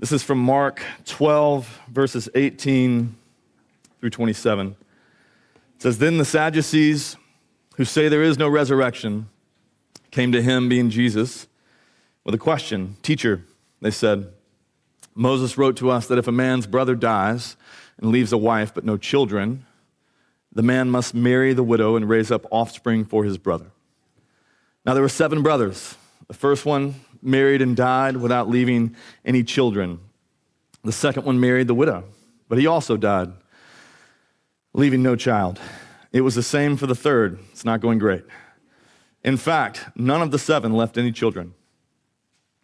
This is from Mark 12, verses 18 through 27. It says, "Then the Sadducees, who say there is no resurrection, came to him," being Jesus, "with a question. 'Teacher,' they said, 'Moses wrote to us that if a man's brother dies and leaves a wife but no children, the man must marry the widow and raise up offspring for his brother.' Now there were 7 brothers. The first one married and died without leaving any children. The second one married the widow, but he also died, leaving no child. It was the same for the third. It's not going great. In fact, none of the 7 left any children.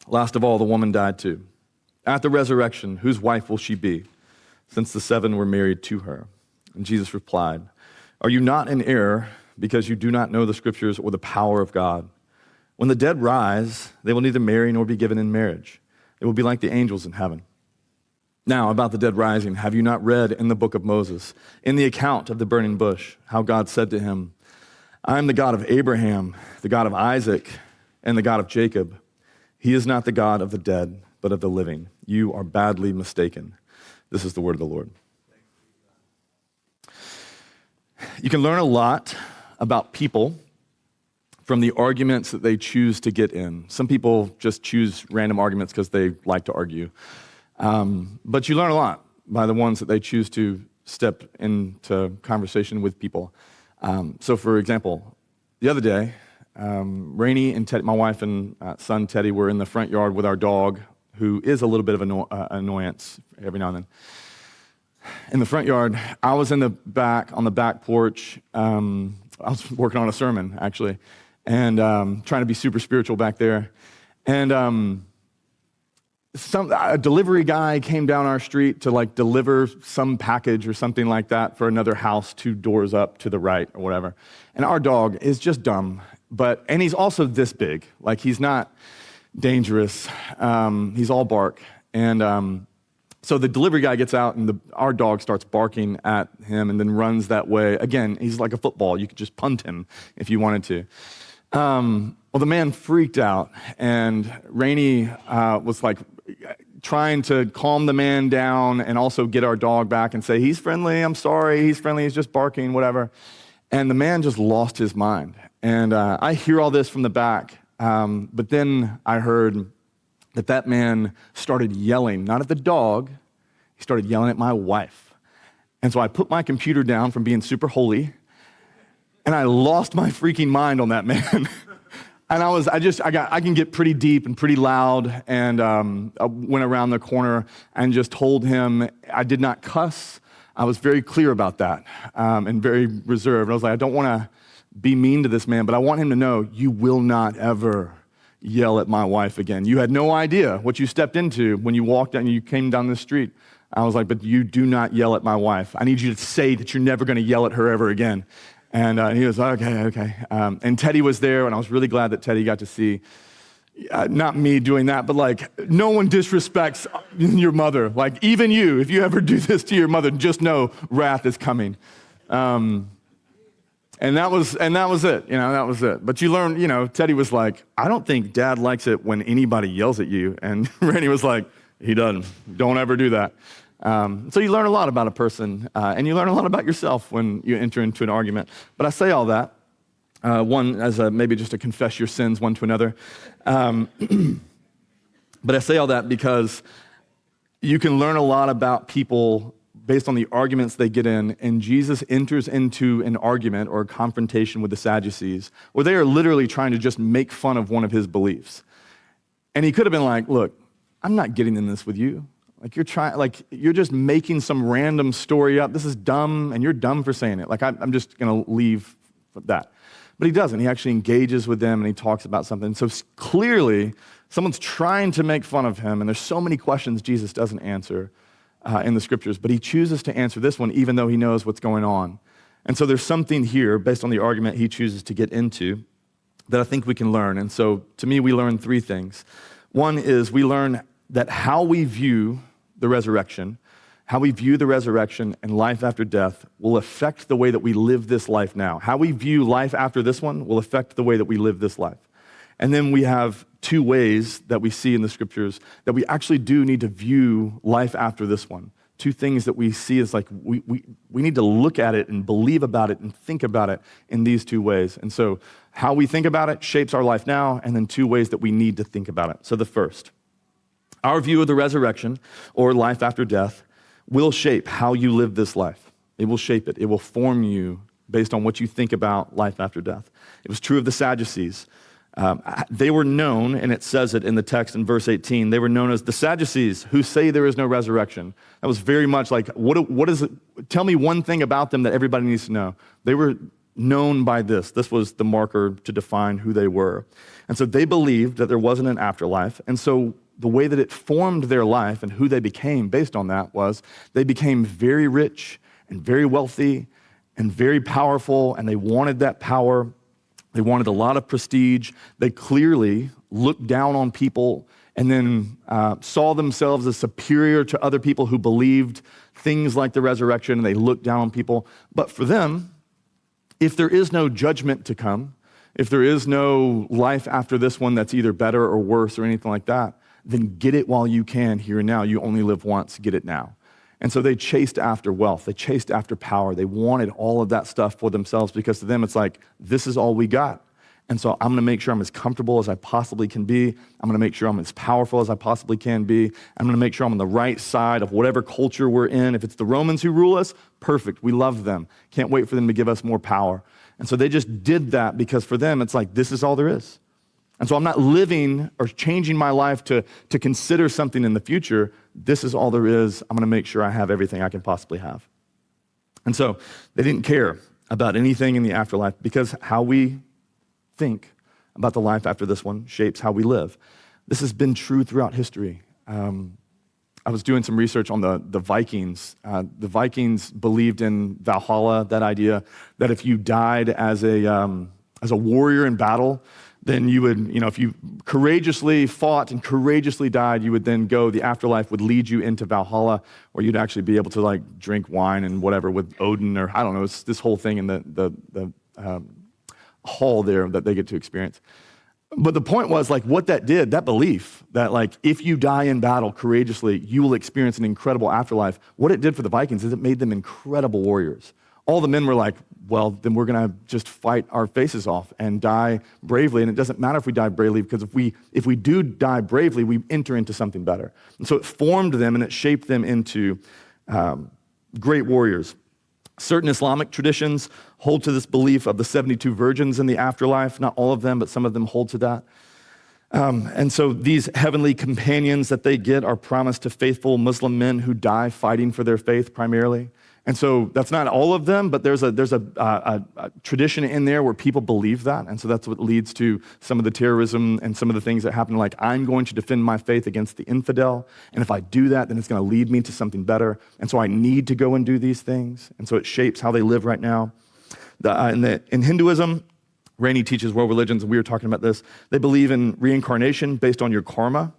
Last of all, the woman died too. At the resurrection, whose wife will she be, since the 7 were married to her?" And Jesus replied, "Are you not in error because you do not know the scriptures or the power of God? When the dead rise, they will neither marry nor be given in marriage. They will be like the angels in heaven. Now, about the dead rising, have you not read in the book of Moses, in the account of the burning bush, how God said to him, 'I am the God of Abraham, the God of Isaac, and the God of Jacob. He is not the God of the dead, but of the living. You are badly mistaken.'" This is the word of the Lord. You can learn a lot about people from the arguments that they choose to get in. Some people just choose random arguments because they like to argue. But you learn a lot by the ones that they choose to step into conversation with people. So for example, the other day, Rainey and Teddy, my wife and son Teddy, were in the front yard with our dog, who is a little bit of annoyance every now and then. In the front yard, I was in the back, on the back porch. I was working on a sermon, actually, and trying to be super spiritual back there. And a delivery guy came down our street to deliver some package or something like that for another house 2 doors up to the right or whatever. And our dog is just dumb, and he's also this big. He's not dangerous. He's all bark. And so the delivery guy gets out, and our dog starts barking at him and then runs that way. Again, he's like a football. You could just punt him if you wanted to. Well, the man freaked out, and Rainey was trying to calm the man down and also get our dog back and say, "He's friendly, I'm sorry, he's friendly, he's just barking, whatever." And the man just lost his mind. And I hear all this from the back, but then I heard that man started yelling, not at the dog, he started yelling at my wife. And so I put my computer down from being super holy, and I lost my freaking mind on that man. And I can get pretty deep and pretty loud, and I went around the corner and just told him I did not cuss. I was very clear about that, and very reserved. I was like, I don't want to be mean to this man, but I want him to know you will not ever yell at my wife again. You had no idea what you stepped into when you walked down, you came down the street. I was like, but you do not yell at my wife. I need you to say that you're never going to yell at her ever again. And he was, okay. And Teddy was there, and I was really glad that Teddy got to see, not me doing that, but no one disrespects your mother. Even you, if you ever do this to your mother, just know wrath is coming. And that was it, that was it. But you learn, Teddy was like, "I don't think Dad likes it when anybody yells at you." And Randy was like, "He doesn't. Don't ever do that." So you learn a lot about a person, and you learn a lot about yourself when you enter into an argument. But I say all that, one, as maybe just to confess your sins one to another. But I say all that because you can learn a lot about people based on the arguments they get in, and Jesus enters into an argument or a confrontation with the Sadducees, where they are literally trying to just make fun of one of his beliefs. And he could have been like, "Look, I'm not getting in this with you. You're just making some random story up. This is dumb, and you're dumb for saying it. I'm just going to leave that." But he doesn't. He actually engages with them, and he talks about something. So clearly, someone's trying to make fun of him, and there's so many questions Jesus doesn't answer in the scriptures, but he chooses to answer this one even though he knows what's going on. And so there's something here based on the argument he chooses to get into that I think we can learn. And so to me, we learn 3 things. One is we learn that how we view the resurrection, and life after death will affect the way that we live this life now. How we view life after this one will affect the way that we live this life. And then we have two ways that we see in the scriptures that we actually do need to view life after this one. Two things that we see is like we need to look at it and believe about it and think about it in these two ways. And so how we think about it shapes our life now, and then two ways that we need to think about it. So the first, our view of the resurrection or life after death will shape how you live this life. It will shape it. It will form you based on what you think about life after death. It was true of the Sadducees. They were known, and it says it in the text in verse 18, they were known as the Sadducees who say there is no resurrection. That was very much like, what is it? Tell me one thing about them that everybody needs to know. They were known by this. This was the marker to define who they were. And so they believed that there wasn't an afterlife. And so the way that it formed their life and who they became based on that was they became very rich and very wealthy and very powerful, and they wanted that power. They wanted a lot of prestige. They clearly looked down on people and then saw themselves as superior to other people who believed things like the resurrection, and they looked down on people. But for them, if there is no judgment to come, if there is no life after this one that's either better or worse or anything like that, then get it while you can here and now. You only live once, get it now. And so they chased after wealth. They chased after power. They wanted all of that stuff for themselves because to them it's like, this is all we got. And so I'm going to make sure I'm as comfortable as I possibly can be. I'm going to make sure I'm as powerful as I possibly can be. I'm going to make sure I'm on the right side of whatever culture we're in. If it's the Romans who rule us, perfect. We love them. Can't wait for them to give us more power. And so they just did that because for them it's like, this is all there is. And so I'm not living or changing my life to consider something in the future. This is all there is. I'm going to make sure I have everything I can possibly have. And so they didn't care about anything in the afterlife because how we think about the life after this one shapes how we live. This has been true throughout history. I was doing some research on the Vikings. The Vikings believed in Valhalla, that idea that if you died as a warrior in battle, then you would, if you courageously fought and courageously died, you would then go, the afterlife would lead you into Valhalla, where you'd actually be able to like drink wine and whatever with Odin, or I don't know, it's this whole thing in the hall there that they get to experience. But the point was like what that did, that belief that like if you die in battle courageously, you will experience an incredible afterlife. What it did for the Vikings is it made them incredible warriors. All the men were like, well, then we're going to just fight our faces off and die bravely. And it doesn't matter if we die bravely, because if we do die bravely, we enter into something better. And so it formed them and it shaped them into great warriors. Certain Islamic traditions hold to this belief of the 72 virgins in the afterlife. Not all of them, but some of them hold to that. And so these heavenly companions that they get are promised to faithful Muslim men who die fighting for their faith primarily. And so that's not all of them, but there's a tradition in there where people believe that. And so that's what leads to some of the terrorism and some of the things that happen, like I'm going to defend my faith against the infidel. And if I do that, then it's going to lead me to something better. And so I need to go and do these things. And so it shapes how they live right now. In Hinduism, Rainey teaches world religions, and we were talking about this. They believe in reincarnation based on your karma.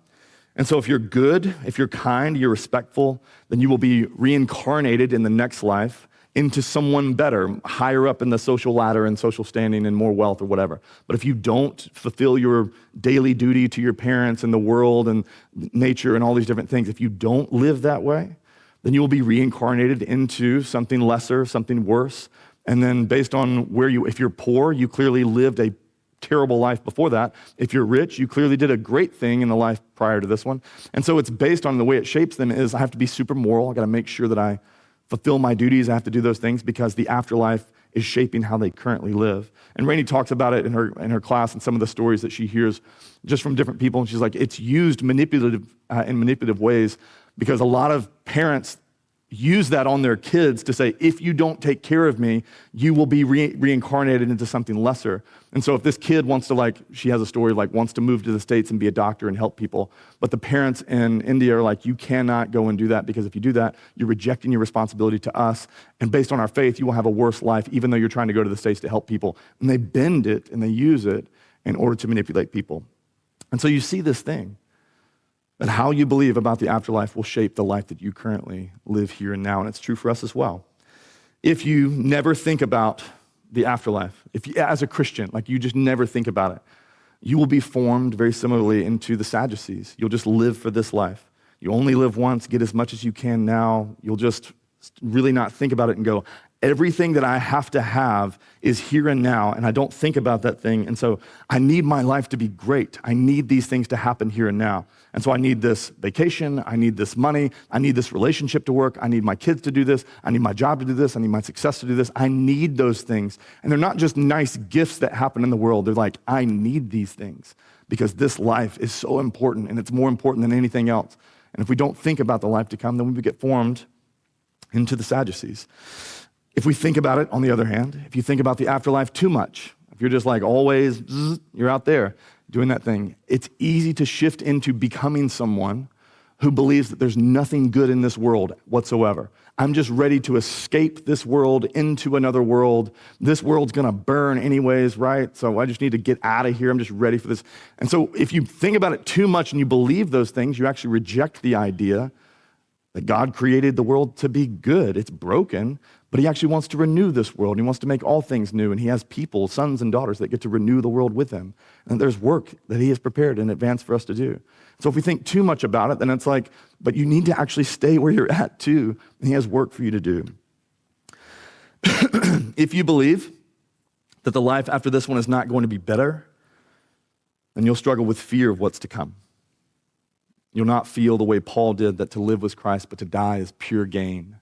And so if you're good, if you're kind, you're respectful, then you will be reincarnated in the next life into someone better, higher up in the social ladder and social standing and more wealth or whatever. But if you don't fulfill your daily duty to your parents and the world and nature and all these different things, if you don't live that way, then you will be reincarnated into something lesser, something worse. And then based on if you're poor, you clearly lived a terrible life before that. If you're rich, you clearly did a great thing in the life prior to this one. And so it's based on the way it shapes them is I have to be super moral. I got to make sure that I fulfill my duties. I have to do those things because the afterlife is shaping how they currently live. And Rainey talks about it in her class and some of the stories that she hears just from different people. And she's like, it's used in manipulative ways because a lot of parents use that on their kids to say, if you don't take care of me, you will be reincarnated into something lesser. And so if this kid wants to she has a story, wants to move to the States and be a doctor and help people, but the parents in India are like, you cannot go and do that because if you do that, you're rejecting your responsibility to us. And based on our faith, you will have a worse life, even though you're trying to go to the States to help people. And they bend it and they use it in order to manipulate people. And so you see this thing, that how you believe about the afterlife will shape the life that you currently live here and now, and it's true for us as well. If you never think about the afterlife, if you, as a Christian, you just never think about it, you will be formed very similarly into the Sadducees. You'll just live for this life. You only live once, get as much as you can now. You'll just really not think about it and go, everything that I have to have is here and now, and I don't think about that thing. And so I need my life to be great. I need these things to happen here and now. And so I need this vacation. I need this money. I need this relationship to work. I need my kids to do this. I need my job to do this. I need my success to do this. I need those things. And they're not just nice gifts that happen in the world. They're like, I need these things because this life is so important, and it's more important than anything else. And if we don't think about the life to come, then we get formed into the Sadducees. If we think about it, on the other hand, if you think about the afterlife too much, if you're just like always, you're out there doing that thing, it's easy to shift into becoming someone who believes that there's nothing good in this world whatsoever. I'm just ready to escape this world into another world. This world's gonna burn anyways, right? So I just need to get out of here. I'm just ready for this. And so if you think about it too much and you believe those things, you actually reject the idea that God created the world to be good. It's broken, but he actually wants to renew this world. He wants to make all things new, and he has people, sons and daughters, that get to renew the world with him. And there's work that he has prepared in advance for us to do. So if we think too much about it, then it's like, but you need to actually stay where you're at too, and he has work for you to do. If you believe that the life after this one is not going to be better, then you'll struggle with fear of what's to come. You'll not feel the way Paul did, that to live was Christ, but to die is pure gain.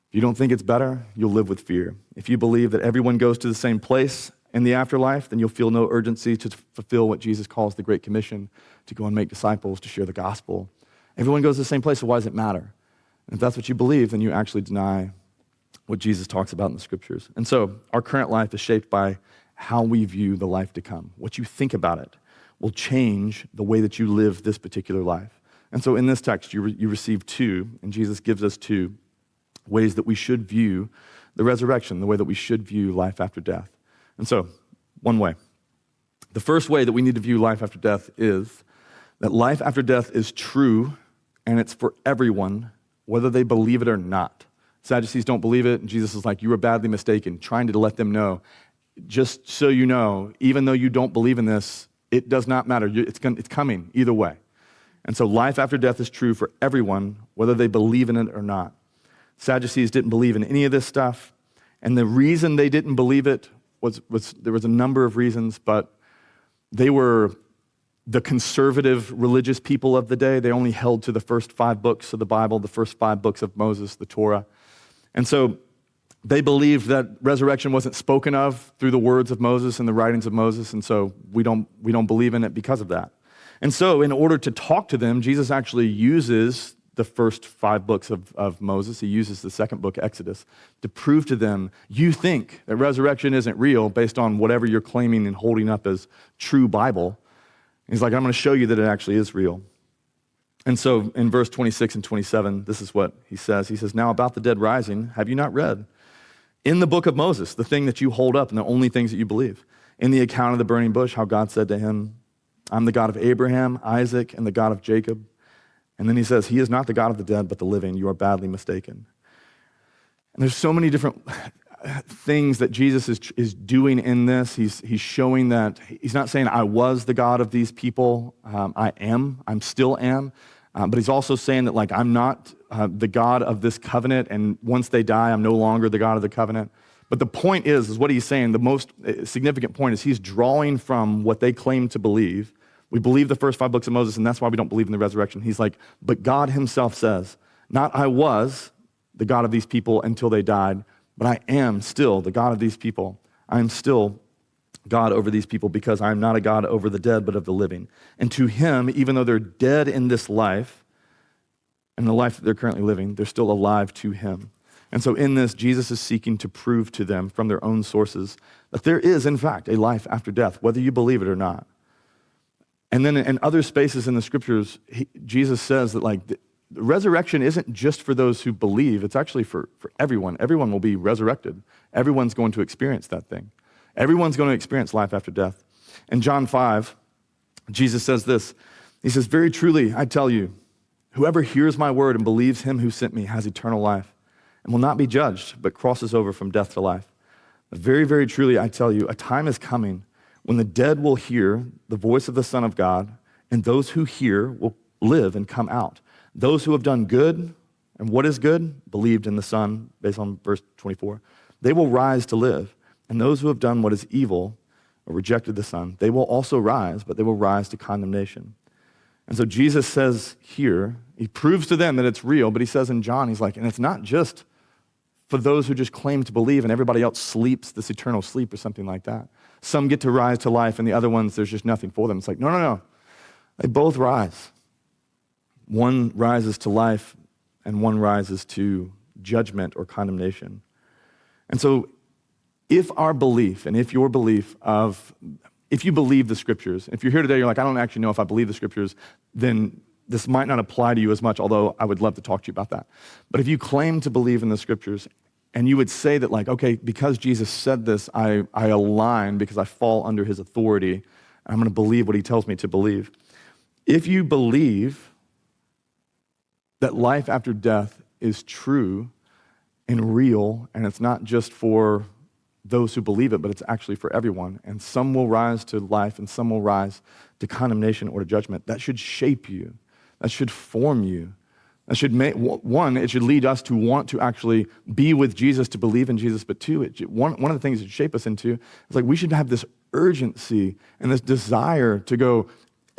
If you don't think it's better, you'll live with fear. If you believe that everyone goes to the same place in the afterlife, then you'll feel no urgency to fulfill what Jesus calls the Great Commission, to go and make disciples, to share the gospel. Everyone goes to the same place, so why does it matter? And if that's what you believe, then you actually deny what Jesus talks about in the scriptures. And so our current life is shaped by how we view the life to come. What you think about it will change the way that you live this particular life. And so in this text, you receive two, and Jesus gives us two ways that we should view the resurrection, the way that we should view life after death. And so, one way. The first way that we need to view life after death is that life after death is true, and it's for everyone, whether they believe it or not. Sadducees don't believe it, and Jesus is like, you were badly mistaken, trying to let them know, just so you know, even though you don't believe in this, it does not matter. It's coming either way. And so life after death is true for everyone, whether they believe in it or not. Sadducees didn't believe in any of this stuff, and the reason they didn't believe it was there was a number of reasons, but they were the conservative religious people of the day. They only held to the first 5 books of the Bible, the first 5 books of Moses, the Torah. And so they believed that resurrection wasn't spoken of through the words of Moses and the writings of Moses, and so we don't believe in it because of that. And so in order to talk to them, Jesus actually uses the first 5 books of Moses. He uses the second book, Exodus, to prove to them, you think that resurrection isn't real based on whatever you're claiming and holding up as true Bible. And he's like, I'm going to show you that it actually is real. And so in verse 26 and 27, this is what he says. He says, now about the dead rising, have you not read in the book of Moses, the thing that you hold up and the only things that you believe? In the account of the burning bush, how God said to him, I'm the God of Abraham, Isaac, and the God of Jacob. And then he says, he is not the God of the dead, but the living. You are badly mistaken. And there's so many different things that Jesus is doing in this. He's showing that he's not saying, I was the God of these people. I'm still am. But he's also saying that, like, I'm not the God of this covenant, and once they die, I'm no longer the God of the covenant. But the point is what he's saying, the most significant point is he's drawing from what they claim to believe. We believe the first 5 books of Moses, and that's why we don't believe in the resurrection. He's like, but God himself says, not I was the God of these people until they died, but I am still the God of these people. I am still God over these people because I am not a God over the dead, but of the living. And to him, even though they're dead in this life, and the life that they're currently living, they're still alive to him. And so in this, Jesus is seeking to prove to them from their own sources that there is, in fact, a life after death, whether you believe it or not. And then in other spaces in the scriptures, Jesus says that, like, the resurrection isn't just for those who believe. It's actually for everyone. Everyone will be resurrected. Everyone's going to experience that thing. Everyone's going to experience life after death. In John 5, Jesus says this. He says, very truly, I tell you, whoever hears my word and believes him who sent me has eternal life and will not be judged, but crosses over from death to life. But very, very truly, I tell you, a time is coming when the dead will hear the voice of the Son of God, and those who hear will live and come out. Those who have done good, and what is good? Believed in the Son, based on verse 24. They will rise to live. And those who have done what is evil or rejected the Son, they will also rise, but they will rise to condemnation. And so Jesus says here, he proves to them that it's real, but he says in John, he's like, and it's not just for those who just claim to believe and everybody else sleeps this eternal sleep or something like that. Some get to rise to life and the other ones, there's just nothing for them. It's like, no. They both rise. One rises to life and one rises to judgment or condemnation. And so if our belief and if your belief if you believe the scriptures, if you're here today, you're like, I don't actually know if I believe the scriptures, then this might not apply to you as much, although I would love to talk to you about that. But if you claim to believe in the scriptures and you would say that like, okay, because Jesus said this, I align because I fall under his authority, I'm going to believe what he tells me to believe. If you believe that life after death is true and real, and it's not just for those who believe it, but it's actually for everyone, and some will rise to life and some will rise to condemnation or to judgment, that should shape you. That should form you. That should make, one, it should lead us to want to actually be with Jesus, to believe in Jesus, but two, one of the things it should shape us into is like we should have this urgency and this desire to go,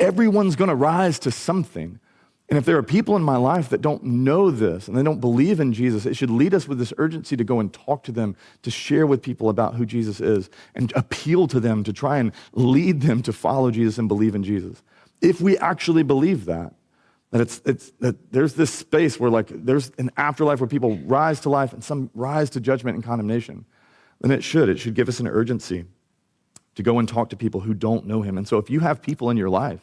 everyone's going to rise to something. And if there are people in my life that don't know this and they don't believe in Jesus, it should lead us with this urgency to go and talk to them, to share with people about who Jesus is, and appeal to them to try and lead them to follow Jesus and believe in Jesus. If we actually believe that that there's this space where like there's an afterlife where people rise to life and some rise to judgment and condemnation, then it should give us an urgency to go and talk to people who don't know him. And so if you have people in your life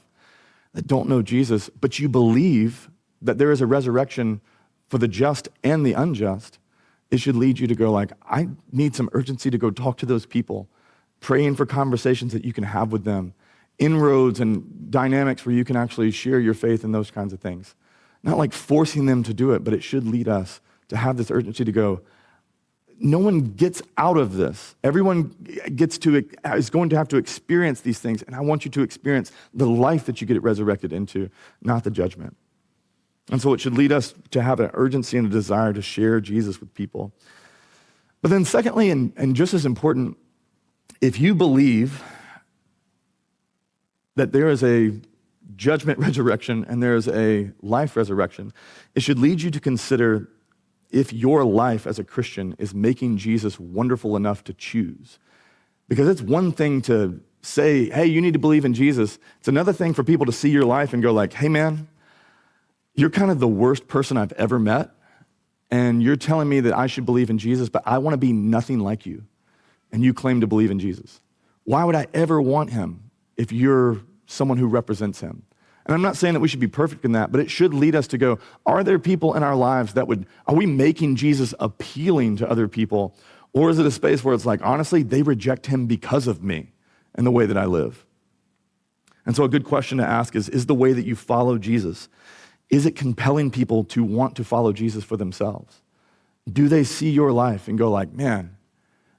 that don't know Jesus, but you believe that there is a resurrection for the just and the unjust, it should lead you to go like, I need some urgency to go talk to those people, praying for conversations that you can have with them, inroads and dynamics where you can actually share your faith and those kinds of things. Not like forcing them to do it, but it should lead us to have this urgency to go, no one gets out of this. Everyone is going to have to experience these things, and I want you to experience the life that you get resurrected into, not the judgment. And so it should lead us to have an urgency and a desire to share Jesus with people. But then secondly, and just as important, if you believe that there is a judgment resurrection and there is a life resurrection, it should lead you to consider if your life as a Christian is making Jesus wonderful enough to choose. Because it's one thing to say, hey, you need to believe in Jesus. It's another thing for people to see your life and go like, hey man, you're kind of the worst person I've ever met, and you're telling me that I should believe in Jesus, but I want to be nothing like you, and you claim to believe in Jesus. Why would I ever want him if you're someone who represents him? And I'm not saying that we should be perfect in that, but it should lead us to go, are there people in our lives are we making Jesus appealing to other people? Or is it a space where it's like, honestly, they reject him because of me and the way that I live? And so a good question to ask is the way that you follow Jesus, is it compelling people to want to follow Jesus for themselves? Do they see your life and go like, man,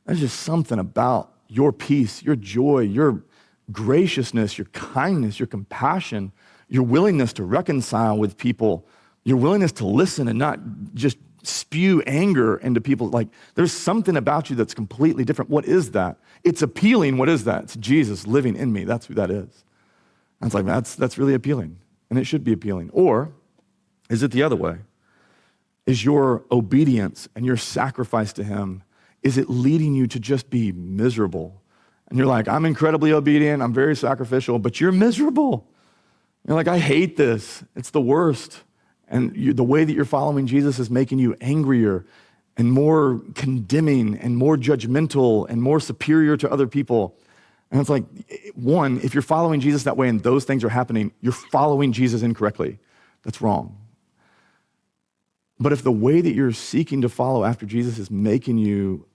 there's just something about your peace, your joy, your graciousness, your kindness, your compassion, your willingness to reconcile with people, your willingness to listen and not just spew anger into people. Like, there's something about you that's completely different. What is that? It's appealing. What is that? It's Jesus living in me. That's who that is. And it's like, that's really appealing, and it should be appealing. Or is it the other way? Is your obedience and your sacrifice to him, is it leading you to just be miserable? And you're like, I'm incredibly obedient, I'm very sacrificial, but you're miserable. You're like, I hate this. It's the worst. And the way that you're following Jesus is making you angrier and more condemning and more judgmental and more superior to other people. And it's like, one, if you're following Jesus that way and those things are happening, you're following Jesus incorrectly. That's wrong. But if the way that you're seeking to follow after Jesus is making you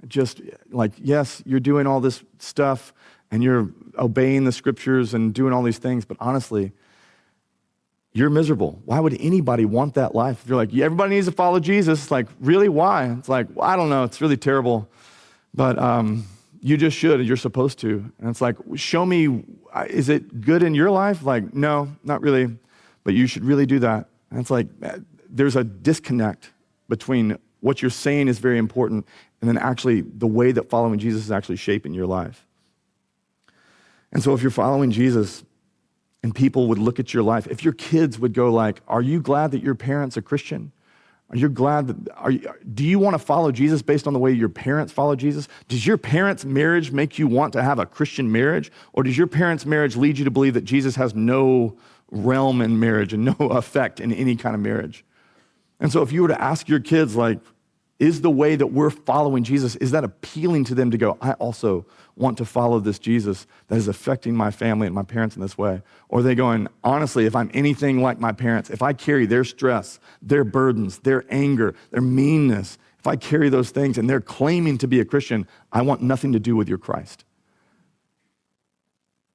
just like, yes, you're doing all this stuff and you're obeying the scriptures and doing all these things, but honestly, you're miserable. Why would anybody want that life? If you're like, yeah, everybody needs to follow Jesus, it's like, really, why? It's like, well, I don't know, it's really terrible, but you just should, and you're supposed to. And it's like, show me, is it good in your life? Like, no, not really, but you should really do that. And it's like, there's a disconnect between what you're saying is very important and then actually the way that following Jesus is actually shaping your life. And so if you're following Jesus and people would look at your life, if your kids would go like, are you glad that your parents are Christian? Are you glad that, do you want to follow Jesus based on the way your parents follow Jesus? Does your parents' marriage make you want to have a Christian marriage? Or does your parents' marriage lead you to believe that Jesus has no realm in marriage and no effect in any kind of marriage? And so if you were to ask your kids, like, is the way that we're following Jesus, is that appealing to them to go, I also want to follow this Jesus that is affecting my family and my parents in this way? Or are they going, honestly, if I'm anything like my parents, if I carry their stress, their burdens, their anger, their meanness, if I carry those things and they're claiming to be a Christian, I want nothing to do with your Christ.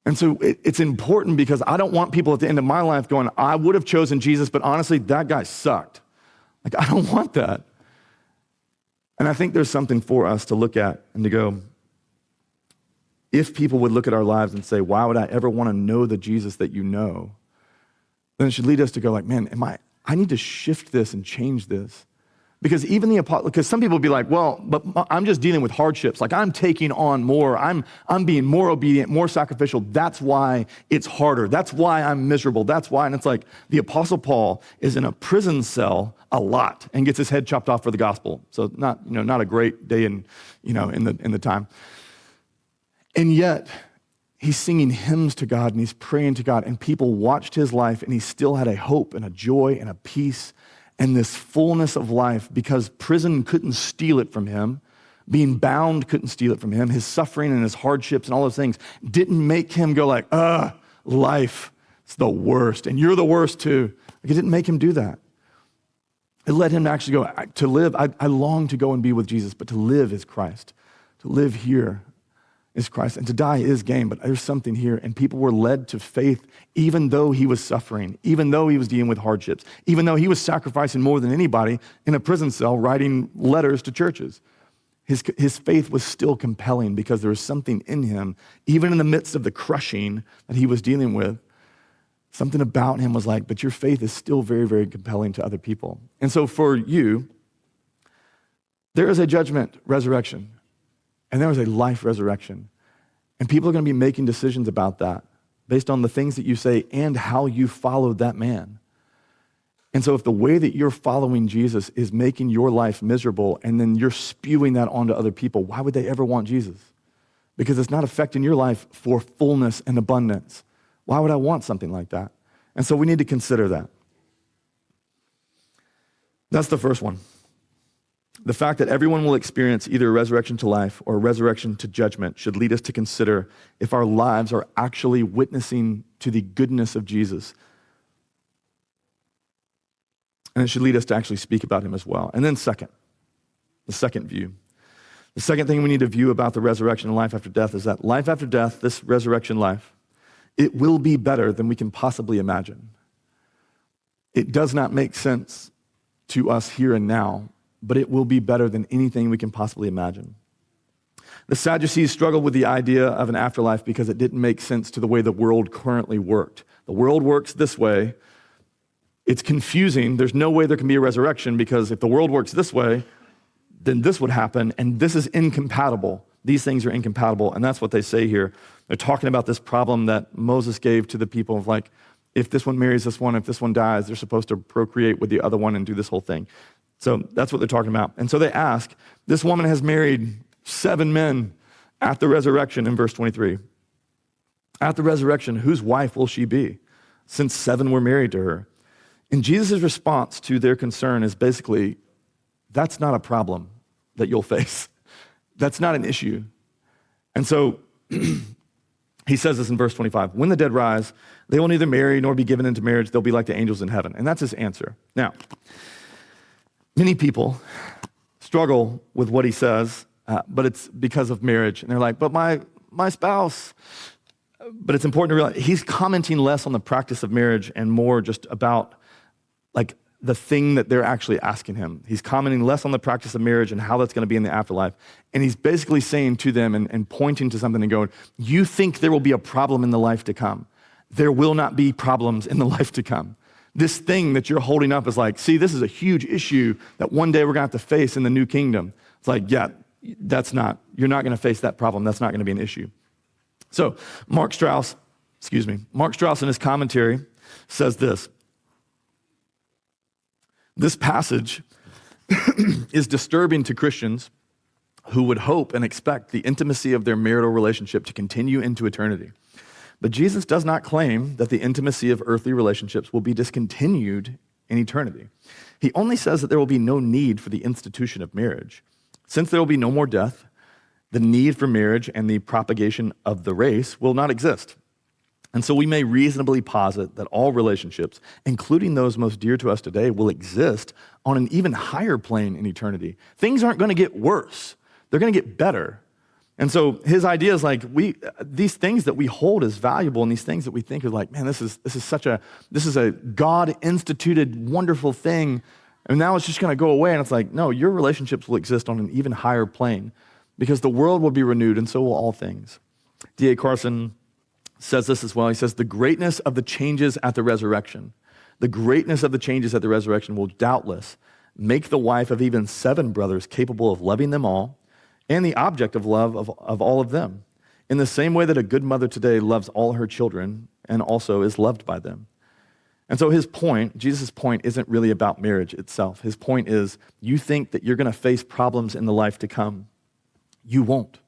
And so it's important because I don't want people at the end of my life going, I would have chosen Jesus, but honestly, that guy sucked. Like, I don't want that. And I think there's something for us to look at and to go, if people would look at our lives and say, why would I ever want to know the Jesus that you know? Then it should lead us to go like, man, I need to shift this and change this. Because even the apostle, because some people would be like, well, but I'm just dealing with hardships. Like I'm taking on more. I'm being more obedient, more sacrificial. That's why it's harder. That's why I'm miserable. That's why. And it's like the apostle Paul is in a prison cell a lot and gets his head chopped off for the gospel. So not a great day in the time. And yet he's singing hymns to God and he's praying to God and people watched his life and he still had a hope and a joy and a peace and this fullness of life because prison couldn't steal it from him. Being bound couldn't steal it from him. His suffering and his hardships and all those things didn't make him go like, life is the worst and you're the worst too. Like, it didn't make him do that. It led him to actually go, to live, I long to go and be with Jesus, but to live is Christ. To live here is Christ, and to die is gain, but there's something here, and people were led to faith even though he was suffering, even though he was dealing with hardships, even though he was sacrificing more than anybody in a prison cell writing letters to churches. His faith was still compelling because there was something in him, even in the midst of the crushing that he was dealing with. Something about him was like, but your faith is still very, very compelling to other people. And so for you, there is a judgment resurrection, and there is a life resurrection. And people are going to be making decisions about that based on the things that you say and how you followed that man. And so if the way that you're following Jesus is making your life miserable and then you're spewing that onto other people, why would they ever want Jesus? Because it's not affecting your life for fullness and abundance. Why would I want something like that? And so we need to consider that. That's the first one. The fact that everyone will experience either a resurrection to life or a resurrection to judgment should lead us to consider if our lives are actually witnessing to the goodness of Jesus. And it should lead us to actually speak about him as well. And then the second view. The second thing we need to view about the resurrection and life after death is that life after death, this resurrection life, it will be better than we can possibly imagine. It does not make sense to us here and now, but it will be better than anything we can possibly imagine. The Sadducees struggled with the idea of an afterlife because it didn't make sense to the way the world currently worked. The world works this way. It's confusing. There's no way there can be a resurrection because if the world works this way, then this would happen, and this is incompatible. These things are incompatible, and that's what they say here. They're talking about this problem that Moses gave to the people of like, if this one marries this one, if this one dies, they're supposed to procreate with the other one and do this whole thing. So that's what they're talking about. And so they ask, this woman has married 7 men at the resurrection in verse 23. At the resurrection, whose wife will she be, since 7 were married to her? And Jesus' response to their concern is basically, that's not a problem that you'll face. That's not an issue. And so he says this in verse 25, when the dead rise, they will neither marry nor be given into marriage. They'll be like the angels in heaven. And that's his answer. Now, many people struggle with what he says, but it's because of marriage. And they're like, but my spouse. But it's important to realize he's commenting less on the practice of marriage and more just about like the thing that they're actually asking him. He's commenting less on the practice of marriage and how that's going to be in the afterlife. And he's basically saying to them and pointing to something and going, you think there will be a problem in the life to come. There will not be problems in the life to come. This thing that you're holding up is like, see, this is a huge issue that one day we're going to have to face in the new kingdom. It's like, yeah, you're not going to face that problem. That's not going to be an issue. So Mark Strauss in his commentary says this. This passage is disturbing to Christians who would hope and expect the intimacy of their marital relationship to continue into eternity. But Jesus does not claim that the intimacy of earthly relationships will be discontinued in eternity. He only says that there will be no need for the institution of marriage. Since there will be no more death, the need for marriage and the propagation of the race will not exist. And so we may reasonably posit that all relationships, including those most dear to us today, will exist on an even higher plane in eternity. Things aren't going to get worse. They're going to get better. And so his idea is like, these things that we hold as valuable and these things that we think are like, man, this is a God-instituted wonderful thing, and now it's just going to go away. And it's like, no, your relationships will exist on an even higher plane because the world will be renewed and so will all things. D.A. Carson says this as well. He says, the greatness of the changes at the resurrection will doubtless make the wife of even 7 brothers capable of loving them all and the object of love of all of them, in the same way that a good mother today loves all her children and also is loved by them. And so Jesus' point isn't really about marriage itself. His point is, you think that you're going to face problems in the life to come. You won't.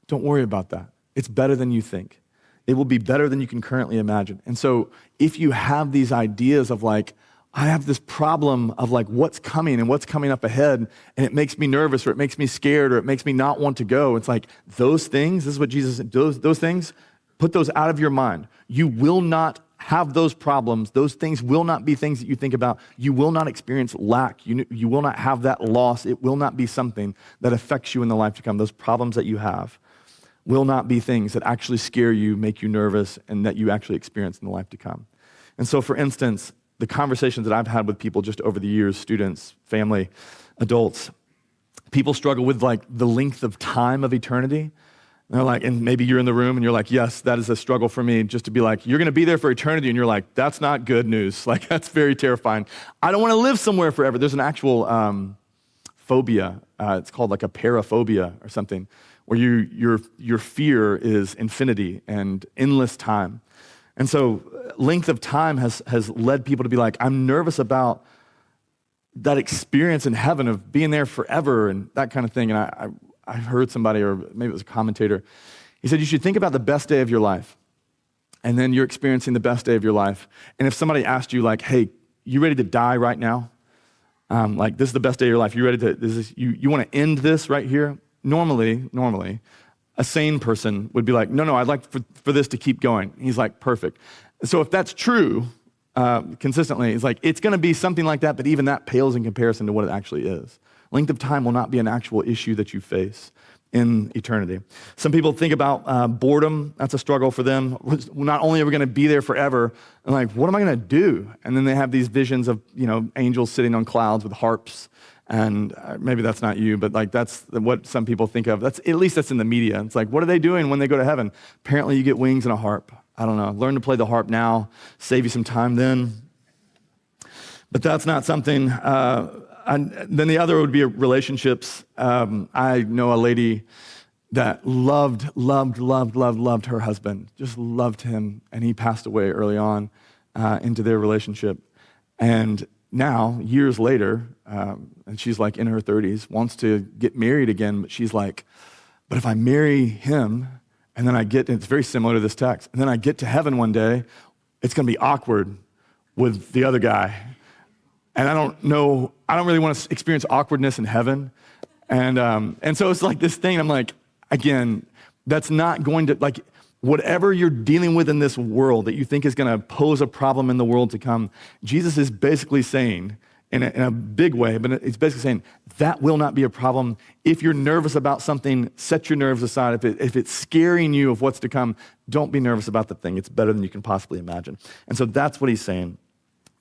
Don't worry about that. It's better than you think. It will be better than you can currently imagine. And so if you have these ideas of like, I have this problem of like what's coming and what's coming up ahead, and it makes me nervous or it makes me scared or it makes me not want to go. It's like those things, this is what Jesus said, those things, put those out of your mind. You will not have those problems. Those things will not be things that you think about. You will not experience lack. You will not have that loss. It will not be something that affects you in the life to come. Those problems that you have will not be things that actually scare you, make you nervous, and that you actually experience in the life to come. And so, for instance, the conversations that I've had with people just over the years, students, family, adults, people struggle with like the length of time of eternity. And they're like, and maybe you're in the room and you're like, yes, that is a struggle for me, just to be like, you're gonna be there for eternity, and you're like, that's not good news. Like, that's very terrifying. I don't wanna live somewhere forever. There's an actual phobia. It's called like a paraphobia or something, where your fear is infinity and endless time. And so length of time has led people to be like, I'm nervous about that experience in heaven of being there forever and that kind of thing. And I heard somebody, or maybe it was a commentator, he said, you should think about the best day of your life. And then you're experiencing the best day of your life. And if somebody asked you like, hey, you ready to die right now? Like, this is the best day of your life. You ready to, you want to end this right here? Normally, a sane person would be like, no, I'd like for this to keep going. He's like, perfect. So if that's true consistently, it's like, it's going to be something like that, but even that pales in comparison to what it actually is. Length of time will not be an actual issue that you face in eternity. Some people think about boredom. That's a struggle for them. Not only are we going to be there forever, and like, what am I going to do? And then they have these visions of, angels sitting on clouds with harps. And maybe that's not you, but like that's what some people think of. That's in the media. It's like, what are they doing when they go to heaven? Apparently you get wings and a harp. I don't know. Learn to play the harp now. Save you some time then. But that's not something. Then the other would be relationships. I know a lady that loved her husband. Just loved him. And he passed away early on into their relationship. And now, years later, and she's like in her 30s, wants to get married again, but she's like, but if I marry him, and then it's very similar to this text, and then I get to heaven one day, it's gonna be awkward with the other guy. And I don't really want to experience awkwardness in heaven. And so it's like this thing, I'm like, again, that's not going to, like, whatever you're dealing with in this world that you think is going to pose a problem in the world to come, Jesus is basically saying, in a big way, but it's basically saying, that will not be a problem. If you're nervous about something, set your nerves aside. If it's scaring you of what's to come, don't be nervous about the thing. It's better than you can possibly imagine. And so that's what he's saying.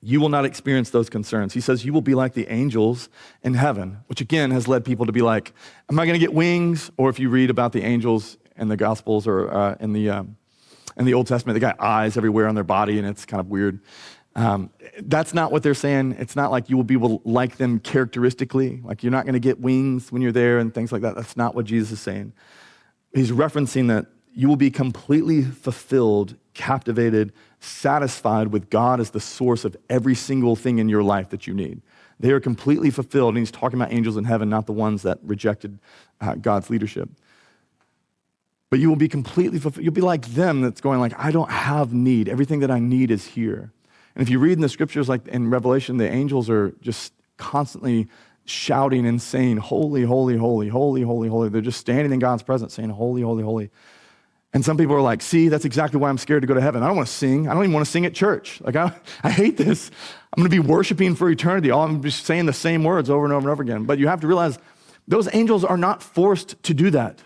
you will not experience those concerns. He says you will be like the angels in heaven, which again has led people to be like, am I going to get wings? Or if you read about the angels in the Gospels or in the Old Testament, they got eyes everywhere on their body, and it's kind of weird. That's not what they're saying. It's not like you will be like them characteristically, like you're not going to get wings when you're there and things like that. That's not what Jesus is saying. He's referencing that you will be completely fulfilled, captivated, satisfied with God as the source of every single thing in your life that you need. They are completely fulfilled, and he's talking about angels in heaven, not the ones that rejected God's leadership. But you will be completely fulfilled. You'll be like them that's going like, I don't have need. Everything that I need is here. And if you read in the scriptures, like in Revelation, the angels are just constantly shouting and saying, holy, holy, holy, holy, holy, holy. They're just standing in God's presence saying, holy, holy, holy. And some people are like, see, that's exactly why I'm scared to go to heaven. I don't want to sing. I don't even want to sing at church. Like, I hate this. I'm going to be worshiping for eternity. I'm just saying the same words over and over and over again. But you have to realize those angels are not forced to do that.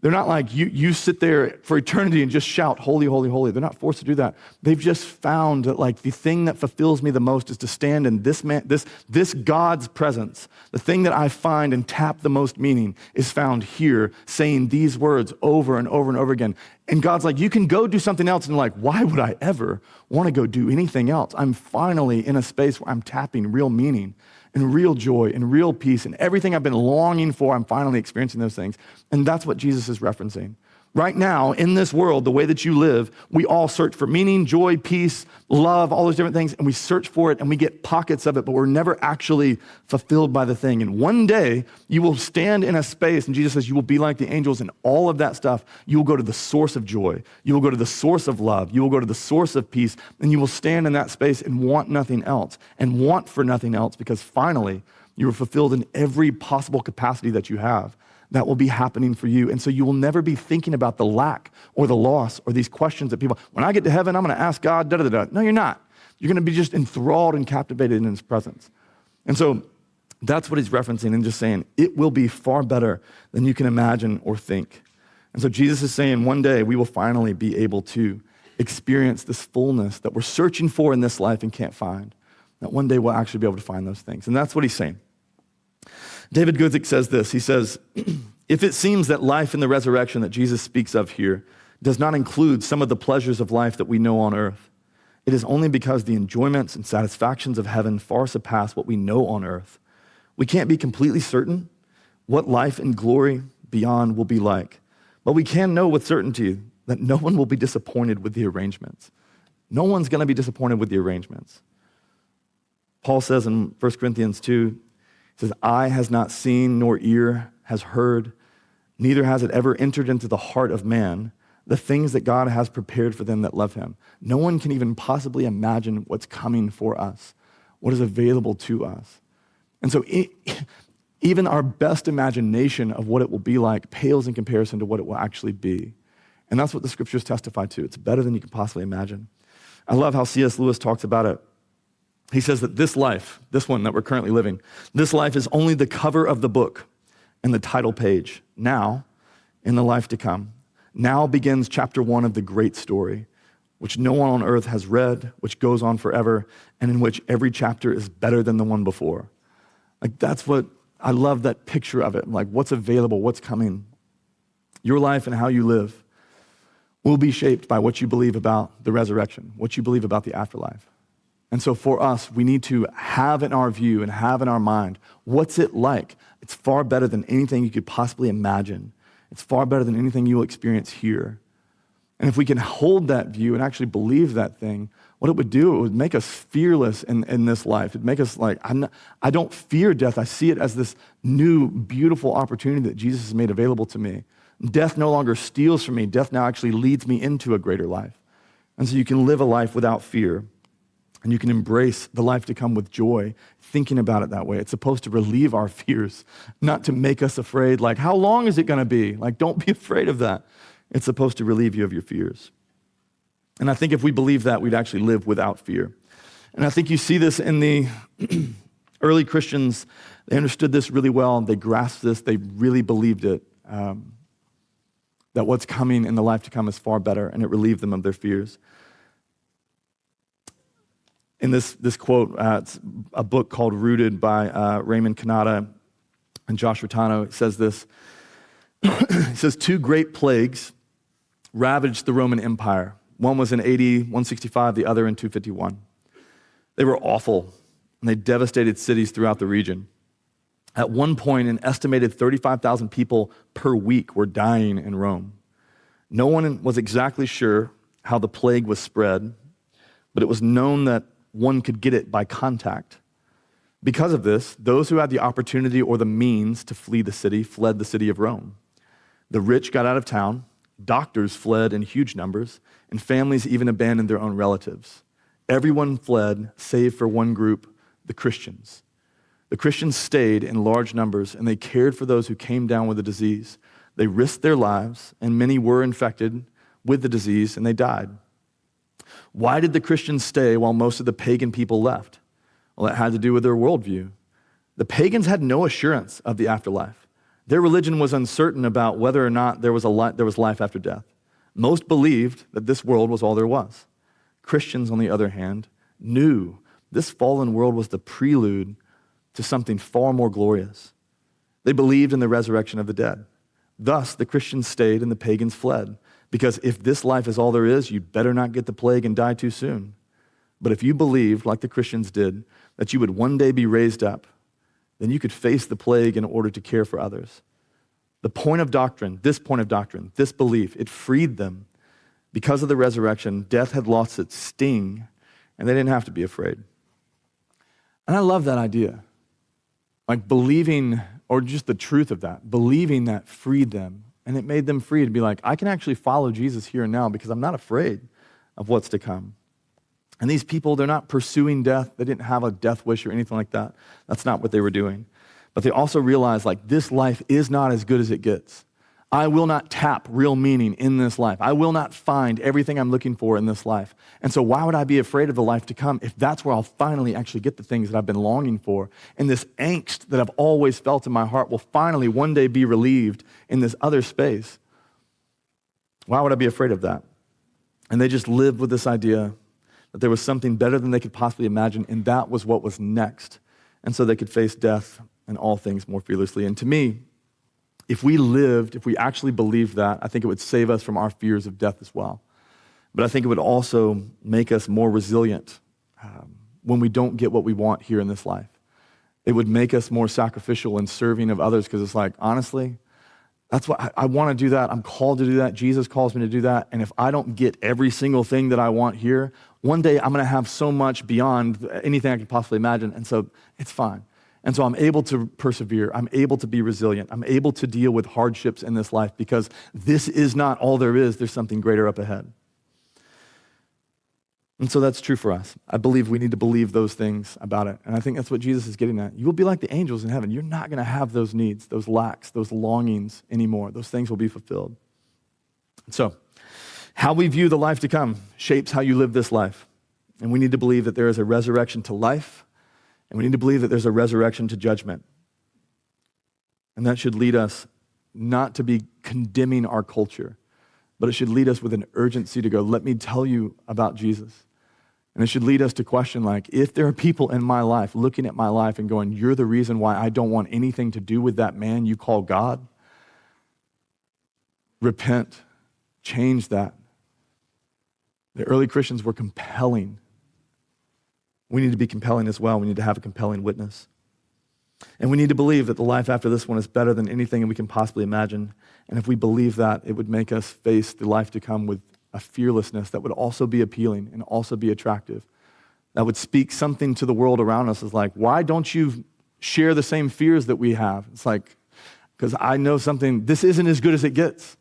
They're not like you sit there for eternity and just shout, holy, holy, holy. They're not forced to do that. They've just found that like the thing that fulfills me the most is to stand in this God's presence. The thing that I find and tap the most meaning is found here, saying these words over and over and over again. And God's like, you can go do something else. And like, why would I ever want to go do anything else? I'm finally in a space where I'm tapping real meaning and real joy and real peace and everything I've been longing for, I'm finally experiencing those things. And that's what Jesus is referencing. Right now, in this world, the way that you live, we all search for meaning, joy, peace, love, all those different things, and we search for it and we get pockets of it, but we're never actually fulfilled by the thing. And one day, you will stand in a space, and Jesus says you will be like the angels, and all of that stuff, you will go to the source of joy. You will go to the source of love. You will go to the source of peace, and you will stand in that space and want nothing else, and want for nothing else, because finally, you are fulfilled in every possible capacity that you have. That will be happening for you. And so you will never be thinking about the lack or the loss or these questions that people, when I get to heaven, I'm going to ask God, da-da-da-da. No, you're not. You're going to be just enthralled and captivated in his presence. And so that's what he's referencing and just saying, it will be far better than you can imagine or think. And so Jesus is saying one day we will finally be able to experience this fullness that we're searching for in this life and can't find. That one day we'll actually be able to find those things. And that's what he's saying. David Guzik says this. He says, if it seems that life in the resurrection that Jesus speaks of here does not include some of the pleasures of life that we know on earth, it is only because the enjoyments and satisfactions of heaven far surpass what we know on earth. We can't be completely certain what life in glory beyond will be like, but we can know with certainty that no one will be disappointed with the arrangements. No one's going to be disappointed with the arrangements. Paul says in 1 Corinthians 2, he says, eye has not seen, nor ear has heard, neither has it ever entered into the heart of man, the things that God has prepared for them that love him. No one can even possibly imagine what's coming for us, what is available to us. And so even our best imagination of what it will be like pales in comparison to what it will actually be. And that's what the scriptures testify to. It's better than you can possibly imagine. I love how C.S. Lewis talks about it. He says that this life, this one that we're currently living, this life is only the cover of the book and the title page. Now, in the life to come, now begins chapter 1 of the great story, which no one on earth has read, which goes on forever, and in which every chapter is better than the one before. Like that's what, I love that picture of it. Like what's available, what's coming. Your life and how you live will be shaped by what you believe about the resurrection, what you believe about the afterlife. And so for us, we need to have in our view and have in our mind, what's it like? It's far better than anything you could possibly imagine. It's far better than anything you'll experience here. And if we can hold that view and actually believe that thing, what it would do, it would make us fearless in this life. It'd make us like, I don't fear death. I see it as this new, beautiful opportunity that Jesus has made available to me. Death no longer steals from me. Death now actually leads me into a greater life. And so you can live a life without fear. And you can embrace the life to come with joy, thinking about it that way. It's supposed to relieve our fears, not to make us afraid. Like, how long is it going to be? Like, don't be afraid of that. It's supposed to relieve you of your fears. And I think if we believe that, we'd actually live without fear. And I think you see this in the early Christians. They understood this really well. They grasped this. They really believed it, that what's coming in the life to come is far better, and it relieved them of their fears. in this quote, it's a book called Rooted by Raymond Kanata and Josh Rotano. It says this. It says, 2 great plagues ravaged the Roman Empire. One was in AD 165, the other in 251. They were awful, and they devastated cities throughout the region. At one point, an estimated 35,000 people per week were dying in Rome. No one was exactly sure how the plague was spread, but it was known that one could get it by contact. Because of this, those who had the opportunity or the means to flee the city fled the city of Rome. The rich got out of town, doctors fled in huge numbers, and families even abandoned their own relatives. Everyone fled, save for one group, the Christians. The Christians stayed in large numbers, and they cared for those who came down with the disease. They risked their lives, and many were infected with the disease, and they died. Why did the Christians stay while most of the pagan people left? Well, it had to do with their worldview. The pagans had no assurance of the afterlife. Their religion was uncertain about whether or not there was life after death. Most believed that this world was all there was. Christians, on the other hand, knew this fallen world was the prelude to something far more glorious. They believed in the resurrection of the dead. Thus, the Christians stayed and the pagans fled, because if this life is all there is, you'd better not get the plague and die too soon. But if you believed, like the Christians did, that you would one day be raised up, then you could face the plague in order to care for others. This point of doctrine, this belief, it freed them. Because of the resurrection, death had lost its sting, and they didn't have to be afraid. And I love that idea. Like believing, or just the truth of that, believing that freed them, and it made them free to be like, I can actually follow Jesus here and now because I'm not afraid of what's to come. And these people, they're not pursuing death. They didn't have a death wish or anything like that. That's not what they were doing. But they also realized, like, this life is not as good as it gets. I will not tap real meaning in this life. I will not find everything I'm looking for in this life. And so why would I be afraid of the life to come if that's where I'll finally actually get the things that I've been longing for? And this angst that I've always felt in my heart will finally one day be relieved in this other space. Why would I be afraid of that? And they just lived with this idea that there was something better than they could possibly imagine, and that was what was next. And so they could face death and all things more fearlessly. And to me, if we actually believed that, I think it would save us from our fears of death as well. But I think it would also make us more resilient when we don't get what we want here in this life. It would make us more sacrificial and serving of others, because it's like, honestly, that's what I want to do that. I'm called to do that. Jesus calls me to do that. And if I don't get every single thing that I want here, one day I'm going to have so much beyond anything I could possibly imagine. And so it's fine. And so I'm able to persevere. I'm able to be resilient. I'm able to deal with hardships in this life because this is not all there is. There's something greater up ahead. And so that's true for us. I believe we need to believe those things about it. And I think that's what Jesus is getting at. You will be like the angels in heaven. You're not going to have those needs, those lacks, those longings anymore. Those things will be fulfilled. So how we view the life to come shapes how you live this life. And we need to believe that there is a resurrection to life, and we need to believe that there's a resurrection to judgment. And that should lead us not to be condemning our culture, but it should lead us with an urgency to go, let me tell you about Jesus. And it should lead us to question, like, if there are people in my life looking at my life and going, you're the reason why I don't want anything to do with that man you call God, repent, change that. The early Christians were compelling. We need to be compelling as well. We need to have a compelling witness. And we need to believe that the life after this one is better than anything we can possibly imagine. And if we believe that, it would make us face the life to come with a fearlessness that would also be appealing and also be attractive. That would speak something to the world around us. It's like, why don't you share the same fears that we have? It's like, because I know something, this isn't as good as it gets.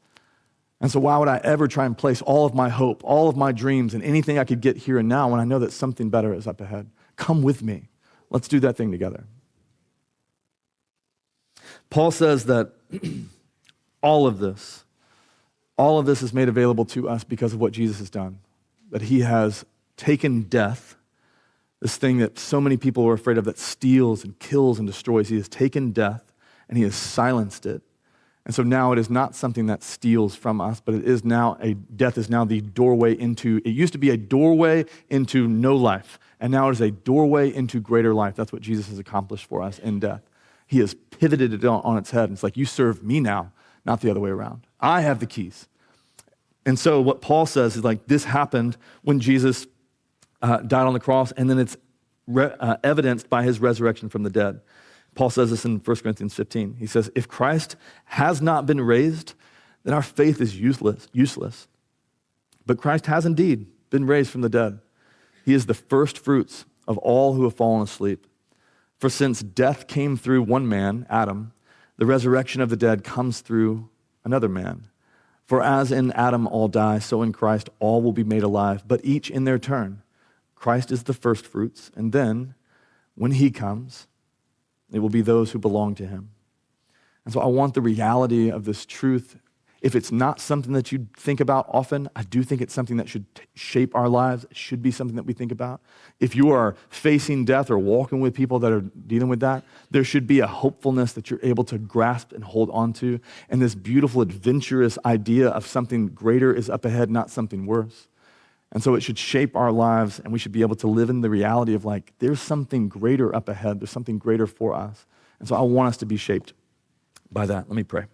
And so why would I ever try and place all of my hope, all of my dreams, and anything I could get here and now when I know that something better is up ahead? Come with me. Let's do that thing together. Paul says that all of this is made available to us because of what Jesus has done. That he has taken death, this thing that so many people are afraid of that steals and kills and destroys. He has taken death and he has silenced it. And so now it is not something that steals from us, but death is now the doorway into, it used to be a doorway into no life, and now it is a doorway into greater life. That's what Jesus has accomplished for us in death. He has pivoted it on its head. It's like, you serve me now, not the other way around. I have the keys. And so what Paul says is like, this happened when Jesus died on the cross, and then it's evidenced by his resurrection from the dead. Paul says this in 1 Corinthians 15. He says, if Christ has not been raised, then our faith is useless. But Christ has indeed been raised from the dead. He is the first fruits of all who have fallen asleep. For since death came through one man, Adam, the resurrection of the dead comes through another man. For as in Adam all die, so in Christ all will be made alive, but each in their turn. Christ is the first fruits, and then when he comes, it will be those who belong to him. And so I want the reality of this truth. If it's not something that you think about often, I do think it's something that should shape our lives. It should be something that we think about. If you are facing death or walking with people that are dealing with that, there should be a hopefulness that you're able to grasp and hold on to, and this beautiful, adventurous idea of something greater is up ahead, not something worse. And so it should shape our lives, and we should be able to live in the reality of like, there's something greater up ahead. There's something greater for us. And so I want us to be shaped by that. Let me pray.